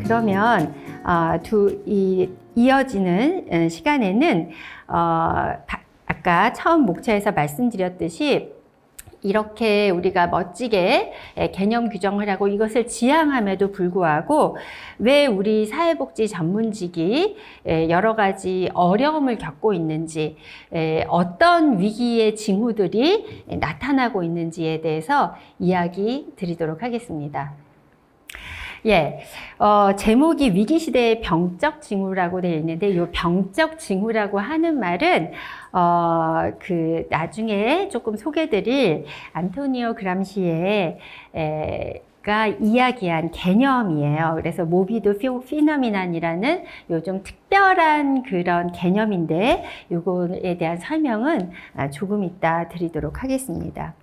그러면 이어지는 시간에는 아까 처음 목차에서 말씀드렸듯이 이렇게 우리가 멋지게 개념 규정을 하고 이것을 지향함에도 불구하고 왜 우리 사회복지 전문직이 여러 가지 어려움을 겪고 있는지, 어떤 위기의 징후들이 나타나고 있는지에 대해서 이야기 드리도록 하겠습니다. 제목이 위기시대의 병적 징후라고 되어 있는데, 이 병적 징후라고 하는 말은, 나중에 조금 소개드릴 안토니오 그람시에, 가 이야기한 개념이에요. 그래서 모비드 피노미난이라는 요즘 특별한 그런 개념인데, 요거에 대한 설명은 조금 이따 드리도록 하겠습니다.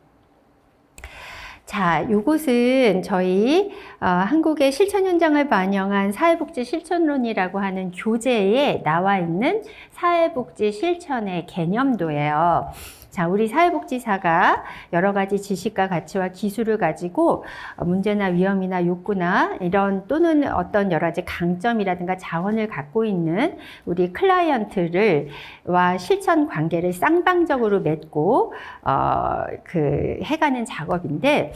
자, 요것은 저희 한국의 실천 현장을 반영한 사회복지 실천론이라고 하는 교재에 나와 있는 사회복지 실천의 개념도예요. 자, 우리 사회복지사가 여러 가지 지식과 가치와 기술을 가지고 문제나 위험이나 욕구나 이런 또는 어떤 여러 가지 강점이라든가 자원을 갖고 있는 우리 클라이언트와 실천 관계를 쌍방적으로 맺고 해가는 작업인데,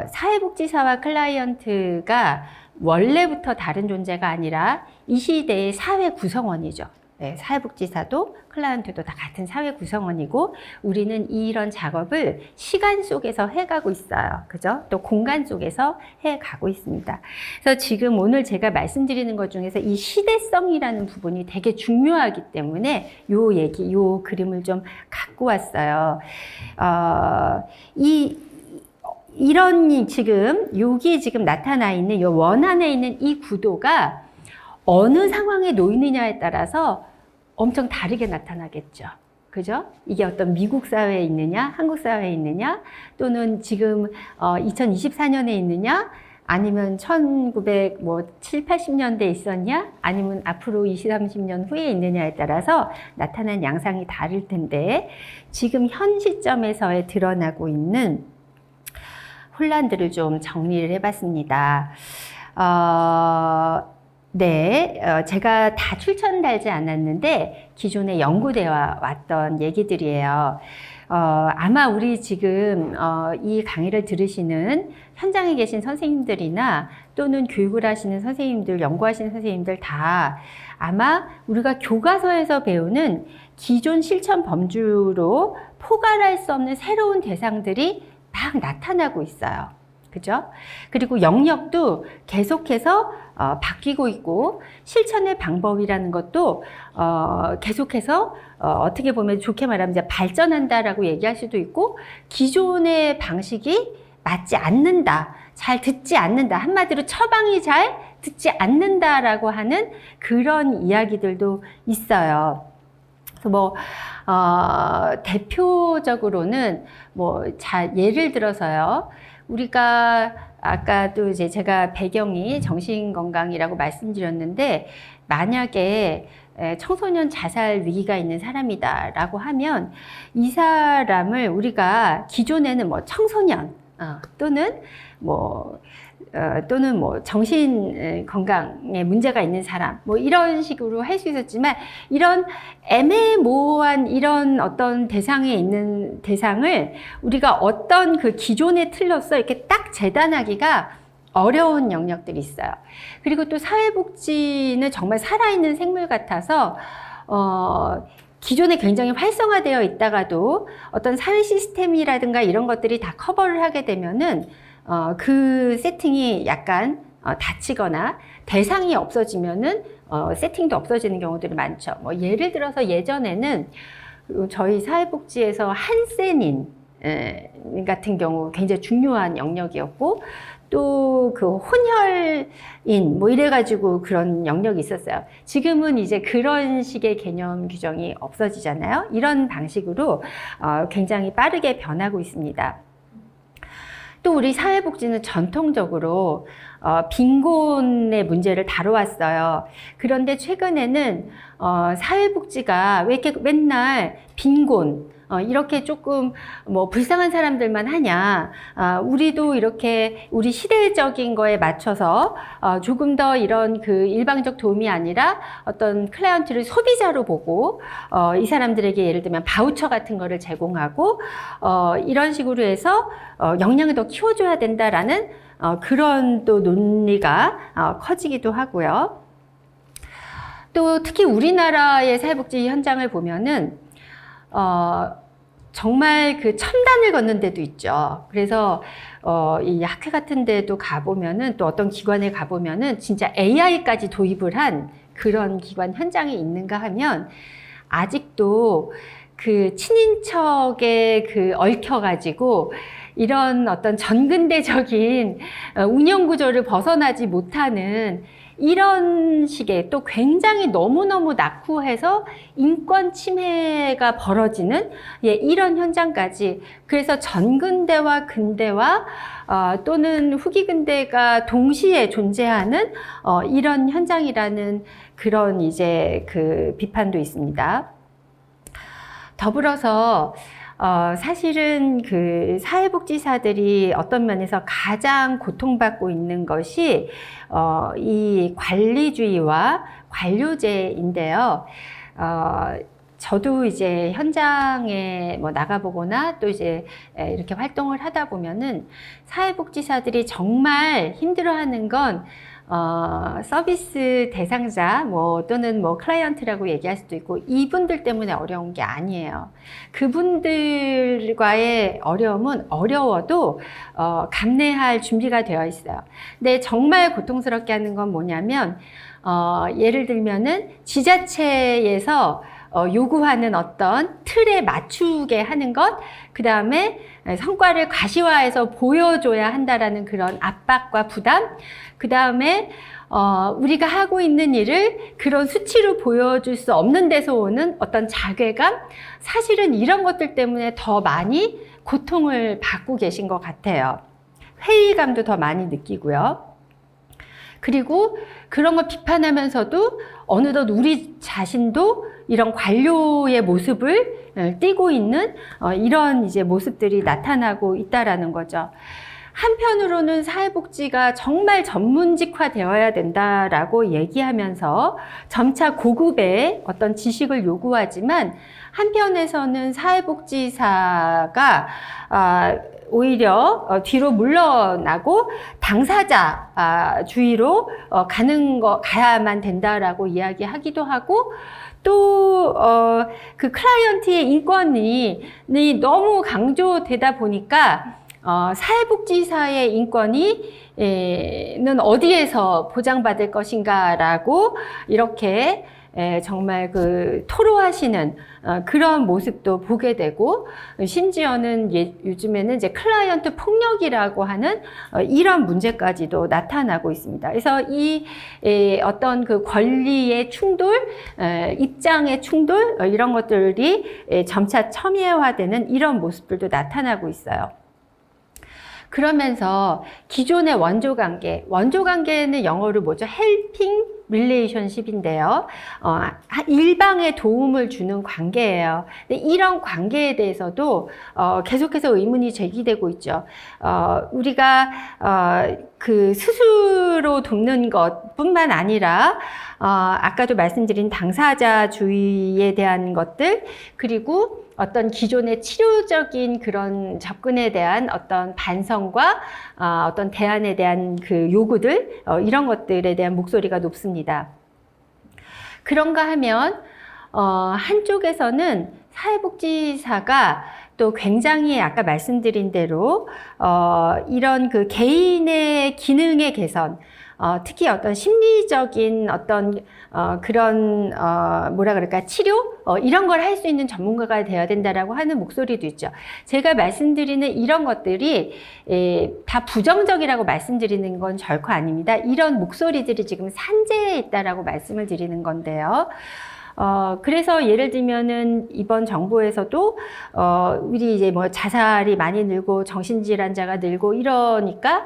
사회복지사와 클라이언트가 원래부터 다른 존재가 아니라 이 시대의 사회 구성원이죠. 네, 사회복지사도 클라이언트도 다 같은 사회 구성원이고 우리는 이런 작업을 시간 속에서 해가고 있어요. 그죠? 또 공간 속에서 해가고 있습니다. 그래서 지금 오늘 제가 말씀드리는 것 중에서 이 시대성이라는 부분이 되게 중요하기 때문에 요 그림을 좀 갖고 왔어요. 여기에 지금 나타나 있는 요 원안에 있는 이 구도가 어느 상황에 놓이느냐에 따라서 엄청 다르게 나타나겠죠. 그죠? 이게 어떤 미국 사회에 있느냐, 한국 사회에 있느냐, 또는 지금 2024년에 있느냐, 아니면 1970, 80년대에 있었냐, 아니면 앞으로 20, 30년 후에 있느냐에 따라서 나타난 양상이 다를 텐데, 지금 현 시점에서의 드러나고 있는 혼란들을 좀 정리를 해봤습니다. 제가 다 출처는 달지 않았는데 기존에 연구되어 왔던 얘기들이에요. 아마 우리 지금 이 강의를 들으시는 현장에 계신 선생님들이나 또는 교육을 하시는 선생님들, 연구하시는 선생님들 다 아마 우리가 교과서에서 배우는 기존 실천 범주로 포괄할 수 없는 새로운 대상들이 막 나타나고 있어요. 그죠? 그리고 영역도 계속해서 바뀌고 있고 실천의 방법이라는 것도 계속해서 어떻게 보면 좋게 말하면 이제 발전한다라고 얘기할 수도 있고 기존의 방식이 맞지 않는다, 잘 듣지 않는다, 한마디로 처방이 잘 듣지 않는다라고 하는 그런 이야기들도 있어요. 그래서 대표적으로는 예를 들어서요. 우리가 아까도 이제 제가 배경이 정신건강이라고 말씀드렸는데, 만약에 청소년 자살 위기가 있는 사람이다라고 하면 이 사람을 우리가 기존에는 청소년 또는 정신 건강에 문제가 있는 사람 이런 식으로 할 수 있었지만, 이런 애매모호한 이런 어떤 대상에 있는 대상을 우리가 어떤 그 기존의 틀로서 이렇게 딱 재단하기가 어려운 영역들이 있어요. 그리고 또 사회복지는 정말 살아있는 생물 같아서 기존에 굉장히 활성화되어 있다가도 어떤 사회 시스템이라든가 이런 것들이 다 커버를 하게 되면은 그 세팅이 약간 닫히거나 대상이 없어지면은 세팅도 없어지는 경우들이 많죠. 예를 들어서 예전에는 저희 사회복지에서 한센인 같은 경우 굉장히 중요한 영역이었고, 또 그 혼혈인 이래가지고 그런 영역이 있었어요. 지금은 이제 그런 식의 개념 규정이 없어지잖아요. 이런 방식으로 굉장히 빠르게 변하고 있습니다. 또 우리 사회복지는 전통적으로 빈곤의 문제를 다뤄왔어요. 그런데 최근에는 사회복지가 왜 이렇게 맨날 빈곤, 이렇게 조금 뭐 불쌍한 사람들만 하냐. 우리도 이렇게 우리 시대적인 거에 맞춰서 조금 더 이런 그 일방적 도움이 아니라 어떤 클라이언트를 소비자로 보고 이 사람들에게 예를 들면 바우처 같은 거를 제공하고 이런 식으로 해서 역량을 더 키워줘야 된다라는 그런 또 논리가 커지기도 하고요. 또 특히 우리나라의 사회복지 현장을 보면은 정말 그 첨단을 걷는 데도 있죠. 그래서 이 학회 같은 데도 가보면은 또 어떤 기관에 가보면은 진짜 AI까지 도입을 한 그런 기관 현장이 있는가 하면 아직도 그 친인척에 그 얽혀가지고 이런 어떤 전근대적인 운영 구조를 벗어나지 못하는 이런 식의 또 굉장히 너무너무 낙후해서 인권 침해가 벌어지는 이런 현장까지 그래서 전근대와 근대와 또는 후기 근대가 동시에 존재하는 이런 현장이라는 그런 이제 그 비판도 있습니다. 더불어서 사실은 그 사회복지사들이 어떤 면에서 가장 고통받고 있는 것이 이 관리주의와 관료제인데요. 저도 이제 현장에 뭐 나가보거나 또 이제 이렇게 활동을 하다 보면은 사회복지사들이 정말 힘들어하는 건 서비스 대상자 또는 클라이언트라고 얘기할 수도 있고 이분들 때문에 어려운 게 아니에요. 그분들과의 어려움은 어려워도 감내할 준비가 되어 있어요. 근데 정말 고통스럽게 하는 건 뭐냐면 예를 들면은 지자체에서 요구하는 어떤 틀에 맞추게 하는 것, 그 다음에 성과를 가시화해서 보여줘야 한다라는 그런 압박과 부담, 그 다음에 우리가 하고 있는 일을 그런 수치로 보여줄 수 없는 데서 오는 어떤 자괴감, 사실은 이런 것들 때문에 더 많이 고통을 받고 계신 것 같아요. 회의감도 더 많이 느끼고요. 그리고 그런 걸 비판하면서도 어느덧 우리 자신도 이런 관료의 모습을 띠고 있는 이런 이제 모습들이 나타나고 있다라는 거죠. 한편으로는 사회복지가 정말 전문직화되어야 된다라고 얘기하면서 점차 고급의 어떤 지식을 요구하지만 한편에서는 사회복지사가 오히려 뒤로 물러나고 당사자주의로 가야만 된다라고 이야기하기도 하고 또 그 클라이언트의 인권이 너무 강조되다 보니까 사회복지사의 인권이는 어디에서 보장받을 것인가라고 이렇게 정말 그 토로하시는 그런 모습도 보게 되고 심지어는 요즘에는 이제 클라이언트 폭력이라고 하는 이런 문제까지도 나타나고 있습니다. 그래서 이 어떤 그 권리의 충돌, 입장의 충돌 이런 것들이 점차 첨예화되는 이런 모습들도 나타나고 있어요. 그러면서 기존의 원조관계는 영어로 뭐죠? helping relationship인데요. 일방에 도움을 주는 관계예요. 근데 이런 관계에 대해서도 계속해서 의문이 제기되고 있죠. 우리가 그 스스로 돕는 것뿐만 아니라 아까도 말씀드린 당사자주의에 대한 것들 그리고 어떤 기존의 치료적인 그런 접근에 대한 어떤 반성과 어떤 대안에 대한 그 요구들 이런 것들에 대한 목소리가 높습니다. 그런가 하면 한쪽에서는 사회복지사가 또 굉장히 아까 말씀드린 대로 이런 그 개인의 기능의 개선 특히 어떤 심리적인 어떤 그런 뭐라 그럴까 치료 이런 걸 할 수 있는 전문가가 되어야 된다라고 하는 목소리도 있죠. 제가 말씀드리는 이런 것들이 다 부정적이라고 말씀드리는 건 결코 아닙니다. 이런 목소리들이 지금 산재해 있다라고 말씀을 드리는 건데요. 그래서 예를 들면은 이번 정부에서도 우리 이제 뭐 자살이 많이 늘고 정신질환자가 늘고 이러니까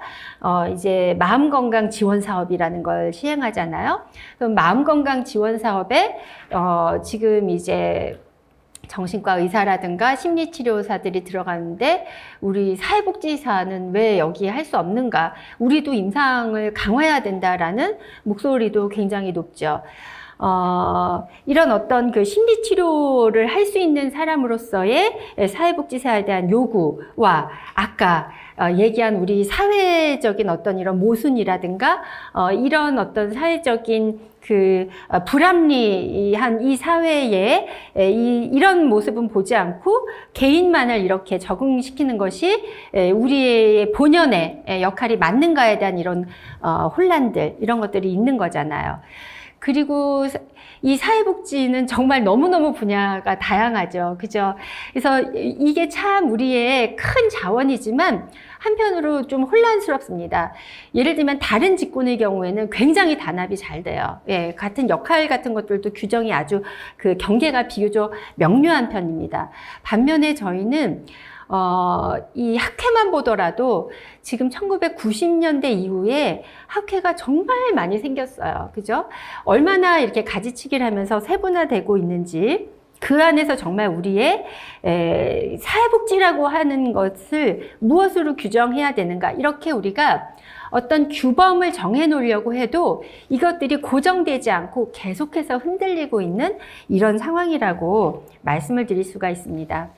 이제 마음건강 지원 사업이라는 걸 시행하잖아요. 그럼 마음건강 지원 사업에 지금 이제 정신과 의사라든가 심리치료사들이 들어가는데 우리 사회복지사는 왜 여기에 할 수 없는가? 우리도 임상을 강화해야 된다라는 목소리도 굉장히 높죠. 이런 어떤 그 심리치료를 할 수 있는 사람으로서의 사회복지사에 대한 요구와 아까 얘기한 우리 사회적인 어떤 이런 모순이라든가 이런 어떤 사회적인 그 불합리한 이 사회에 이런 모습은 보지 않고 개인만을 이렇게 적응시키는 것이 우리의 본연의 역할이 맞는가에 대한 이런 혼란들, 이런 것들이 있는 거잖아요. 그리고 이 사회복지는 정말 너무너무 분야가 다양하죠. 그죠? 그래서 이게 참 우리의 큰 자원이지만 한편으로 좀 혼란스럽습니다. 예를 들면 다른 직군의 경우에는 굉장히 단합이 잘 돼요. 예, 같은 역할 같은 것들도 규정이 아주 그 경계가 비교적 명료한 편입니다. 반면에 저희는 이 학회만 보더라도 지금 1990년대 이후에 학회가 정말 많이 생겼어요. 그죠? 얼마나 이렇게 가지치기를 하면서 세분화되고 있는지, 그 안에서 정말 우리의 사회복지라고 하는 것을 무엇으로 규정해야 되는가, 이렇게 우리가 어떤 규범을 정해 놓으려고 해도 이것들이 고정되지 않고 계속해서 흔들리고 있는 이런 상황이라고 말씀을 드릴 수가 있습니다.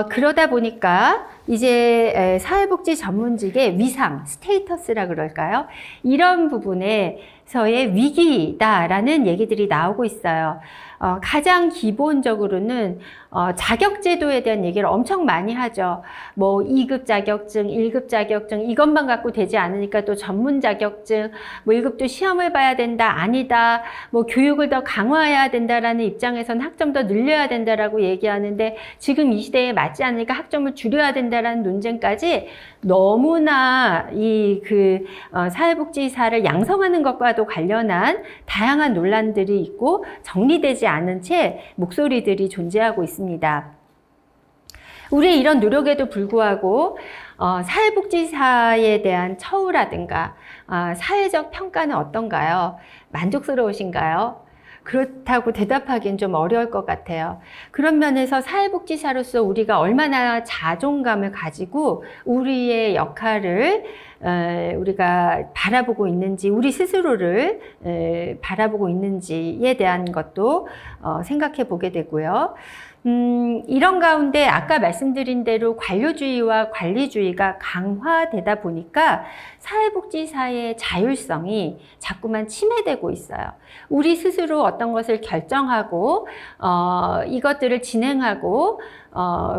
그러다 보니까 이제 사회복지 전문직의 위상, 스테이터스라 그럴까요? 이런 부분에서의 위기다라는 얘기들이 나오고 있어요. 가장 기본적으로는 자격제도에 대한 얘기를 엄청 많이 하죠. 뭐 2급 자격증, 1급 자격증 이것만 갖고 되지 않으니까 또 전문 자격증, 뭐 1급도 시험을 봐야 된다, 아니다, 뭐 교육을 더 강화해야 된다라는 입장에선 학점 더 늘려야 된다라고 얘기하는데 지금 이 시대에 맞지 않으니까 학점을 줄여야 된다라는 논쟁까지 너무나 이 사회복지사를 양성하는 것과도 관련한 다양한 논란들이 있고 정리되지 않은 채 목소리들이 존재하고 있습니다. 우리의 이런 노력에도 불구하고 사회복지사에 대한 처우라든가 사회적 평가는 어떤가요? 만족스러우신가요? 그렇다고 대답하기는 좀 어려울 것 같아요. 그런 면에서 사회복지사로서 우리가 얼마나 자존감을 가지고 우리의 역할을 우리가 바라보고 있는지, 우리 스스로를 바라보고 있는지에 대한 것도 생각해 보게 되고요. 이런 가운데 아까 말씀드린 대로 관료주의와 관리주의가 강화되다 보니까 사회복지사의 자율성이 자꾸만 침해되고 있어요. 우리 스스로 어떤 것을 결정하고 이것들을 진행하고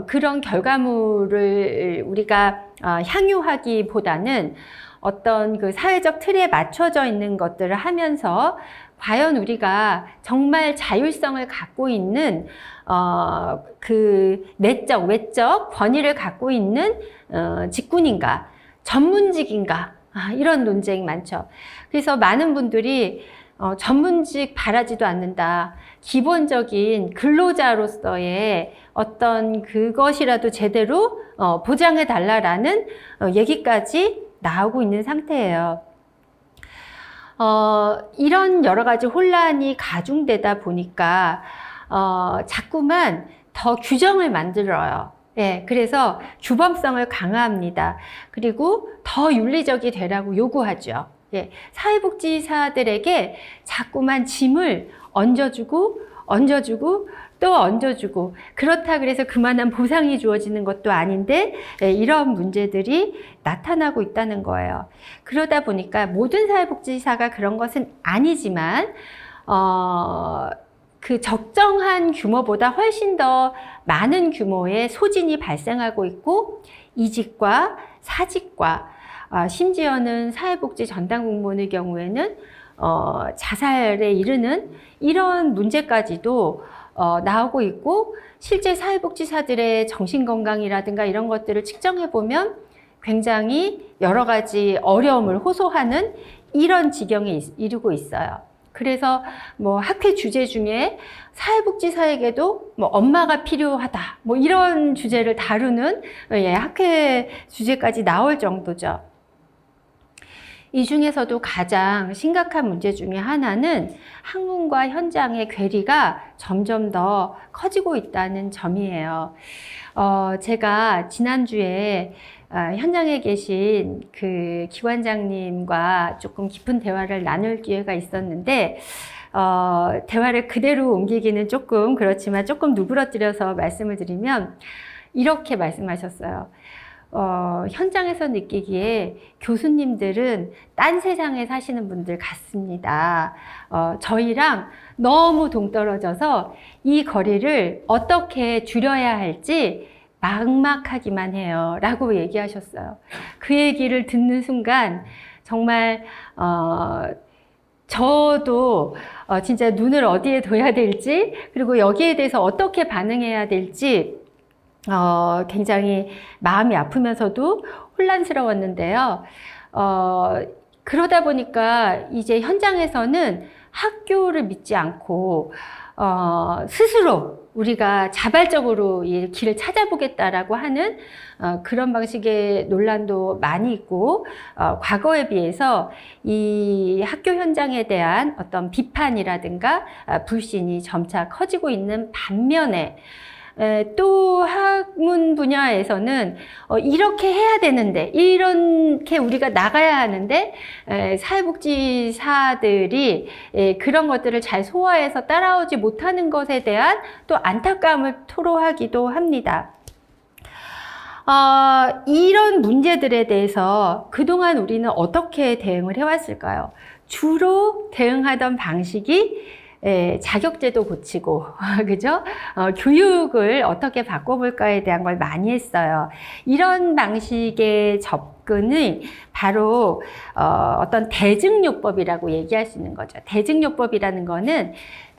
그런 결과물을 우리가 향유하기보다는 어떤 그 사회적 틀에 맞춰져 있는 것들을 하면서 과연 우리가 정말 자율성을 갖고 있는 그 내적, 외적 권위를 갖고 있는 직군인가, 전문직인가, 이런 논쟁이 많죠. 그래서 많은 분들이 전문직 바라지도 않는다. 기본적인 근로자로서의 어떤 그것이라도 제대로 보장해 달라라는 얘기까지 나오고 있는 상태예요. 이런 여러 가지 혼란이 가중되다 보니까 자꾸만 더 규정을 만들어요. 예, 그래서 규범성을 강화합니다. 그리고 더 윤리적이 되라고 요구하죠. 예, 사회복지사들에게 자꾸만 짐을 얹어주고 또 얹어주고, 그렇다 그래서 그만한 보상이 주어지는 것도 아닌데 이런 문제들이 나타나고 있다는 거예요. 그러다 보니까 모든 사회복지사가 그런 것은 아니지만 그 적정한 규모보다 훨씬 더 많은 규모의 소진이 발생하고 있고, 이직과 사직과 심지어는 사회복지 전담 공무원의 경우에는 자살에 이르는 이런 문제까지도 나오고 있고, 실제 사회복지사들의 정신건강이라든가 이런 것들을 측정해보면 굉장히 여러 가지 어려움을 호소하는 이런 지경에 이르고 있어요. 그래서 뭐 학회 주제 중에 사회복지사에게도 뭐 엄마가 필요하다, 뭐 이런 주제를 다루는 학회 주제까지 나올 정도죠. 이 중에서도 가장 심각한 문제 중에 하나는 학문과 현장의 괴리가 점점 더 커지고 있다는 점이에요. 제가 지난주에 현장에 계신 그 기관장님과 조금 깊은 대화를 나눌 기회가 있었는데, 대화를 그대로 옮기기는 조금 그렇지만 조금 누그러뜨려서 말씀을 드리면 이렇게 말씀하셨어요. 현장에서 느끼기에 교수님들은 딴 세상에 사시는 분들 같습니다. 저희랑 너무 동떨어져서 이 거리를 어떻게 줄여야 할지 막막하기만 해요. 라고 얘기하셨어요. 그 얘기를 듣는 순간 정말 저도 진짜 눈을 어디에 둬야 될지, 그리고 여기에 대해서 어떻게 반응해야 될지 굉장히 마음이 아프면서도 혼란스러웠는데요. 그러다 보니까 이제 현장에서는 학교를 믿지 않고 스스로 우리가 자발적으로 이 길을 찾아보겠다라고 하는 그런 방식의 논란도 많이 있고, 과거에 비해서 이 학교 현장에 대한 어떤 비판이라든가 불신이 점차 커지고 있는 반면에, 또 학문 분야에서는 이렇게 해야 되는데, 이렇게 우리가 나가야 하는데 사회복지사들이 그런 것들을 잘 소화해서 따라오지 못하는 것에 대한 또 안타까움을 토로하기도 합니다. 이런 문제들에 대해서 그동안 우리는 어떻게 대응을 해왔을까요? 주로 대응하던 방식이 자격제도 고치고, 그죠? 교육을 어떻게 바꿔볼까에 대한 걸 많이 했어요. 이런 방식의 접근이 바로 어떤 대증요법이라고 얘기할 수 있는 거죠. 대증요법이라는 거는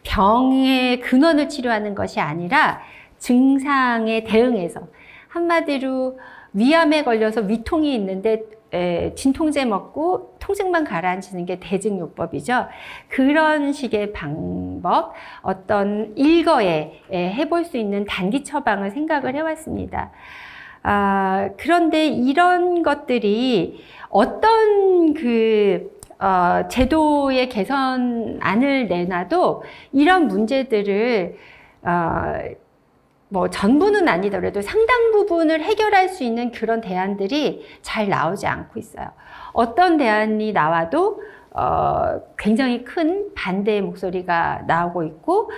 병의 근원을 치료하는 것이 아니라 증상에 대응해서, 한마디로 위암에 걸려서 위통이 있는데 진통제 먹고 통증만 가라앉히는 게 대증요법이죠. 그런 식의 방법, 어떤 일거에 해볼 수 있는 단기 처방을 생각을 해왔습니다. 그런데 이런 것들이 어떤 제도의 개선안을 내놔도 이런 문제들을 전부는 아니더라도 상당 부분을 해결할 수 있는 그런 대안들이 잘 나오지 않고 있어요. 어떤 대안이 나와도 굉장히 큰 반대의 목소리가 나오고 있고,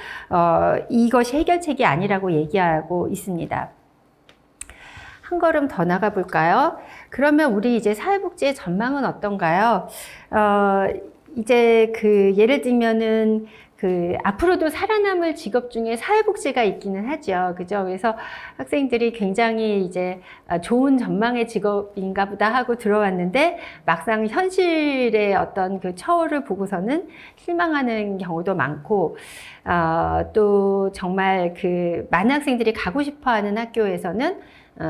이것이 해결책이 아니라고 얘기하고 있습니다. 한 걸음 더 나가 볼까요? 그러면 우리 이제 사회복지의 전망은 어떤가요? 이제 예를 들면은 앞으로도 살아남을 직업 중에 사회복지가 있기는 하죠. 그죠? 그래서 학생들이 굉장히 이제 좋은 전망의 직업인가 보다 하고 들어왔는데, 막상 현실의 어떤 처우를 보고서는 실망하는 경우도 많고, 또 정말 많은 학생들이 가고 싶어 하는 학교에서는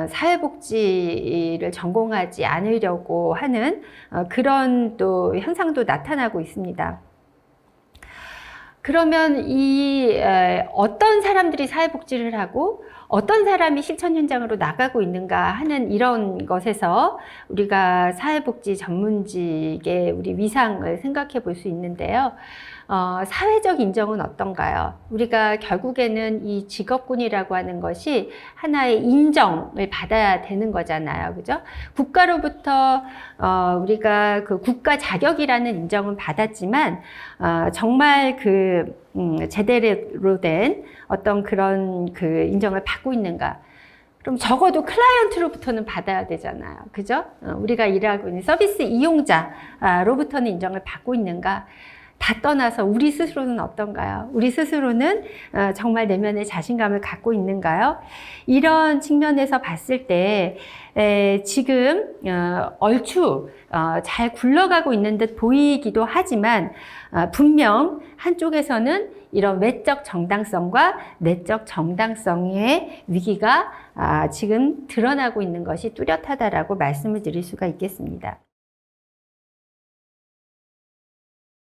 사회복지를 전공하지 않으려고 하는 그런 또 현상도 나타나고 있습니다. 그러면 어떤 사람들이 사회복지를 하고 어떤 사람이 실천 현장으로 나가고 있는가 하는 이런 것에서 우리가 사회복지 전문직의 우리 위상을 생각해 볼 수 있는데요. 사회적 인정은 어떤가요? 우리가 결국에는 이 직업군이라고 하는 것이 하나의 인정을 받아야 되는 거잖아요. 그죠? 국가로부터 우리가 국가 자격이라는 인정은 받았지만, 정말 제대로 된 어떤 그런 인정을 받고 있는가? 그럼 적어도 클라이언트로부터는 받아야 되잖아요. 그죠? 우리가 일하고 있는 서비스 이용자로부터는 인정을 받고 있는가? 다 떠나서 우리 스스로는 어떤가요? 우리 스스로는 정말 내면의 자신감을 갖고 있는가요? 이런 측면에서 봤을 때 지금 얼추 잘 굴러가고 있는 듯 보이기도 하지만, 분명 한쪽에서는 이런 외적 정당성과 내적 정당성의 위기가 지금 드러나고 있는 것이 뚜렷하다라고 말씀을 드릴 수가 있겠습니다.